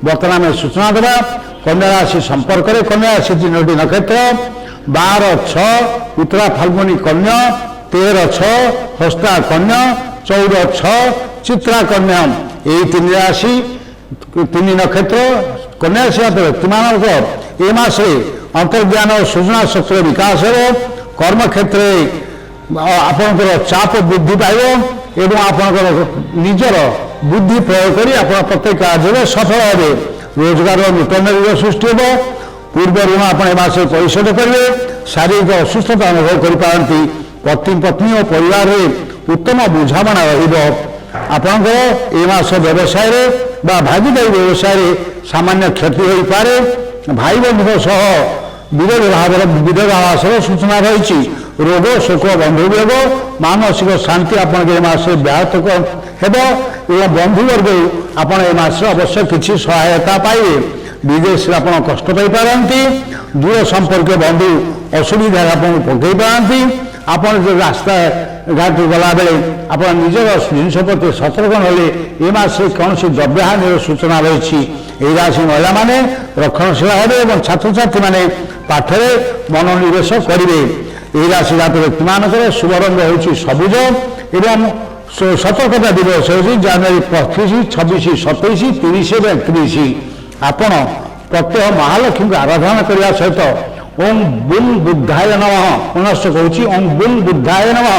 बर्तमान आम सूचना देवा कन्या राशि संपर्क में कन्या राशि 3टी नक्षत्र 12-6 उत्तरा फाल्गुनी कन्या 13-6 हस्ता कन्या 14-6 चित्रा कन्या यही 3 राशि 3 नक्षत्र कन्या राशि व्यक्ति मान ए मासे अंतर्ज्ञान और सूचना शक्तिर विकास हो कर्म क्षेत्र आपंकर चाप वृद्धि पाइब एवं आपंकर निजर बुद्धि प्रयोग कर प्रत्येक कार्य सफल हे रोजगार नूतन सृष्टि हो पूर्व ऋण आप परिशोध करेंगे शारीरिक असुस्थता अनुभव करपारती पत्नी पत्नी और परिवार में उत्तम बुझामणा रस व्यवसाय भागीदारी व्यवसाय सामान्य क्षति हो पारे भाई बंधु सह विरोधाभासर सूचना रही रोग शोक बंधुवर्ग मानसिक शांति आपसे व्याहत एवं बंधुवर्ग आपण अवश्य किसी सहायता पाइबे विदेश आप कष्ट पारती दूर संपर्क बंधु असुविधा आपको पकई पारती आपन जो रास्ता घाट गला बेले आप निजर जिनस प्रति सतर्क नले ए मासे कौन सी द्रव्यहानि सूचना रही राशि महिला माने रक्षणशील हे छात्र छात्री माने पाठरे मनोनिवेश करेंगे यही राशि जात व्यक्ति मानक शुभ रंग हो सबुज एवं सतर्कता दिवस हो जनवरी 25, 26, 27, 30 और 31 आपण प्रत्यह महालक्ष्मी को आराधना करने सहित ओम बुम बुद्धाय नमः पुनश्च कहूँ ओम बुम बुद्धाय नमः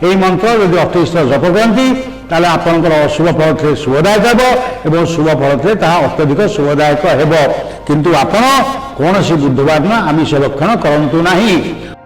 यही मंत्र यदि 28 थर जप करती ताले आपंकर अशुभ फल थे शुभदायक हो शुभ फल थे अत्यधिक शुभदायक हो किंतु आपण कौन सी बुधवार दिन आमिष भक्षण करंतु नहीं।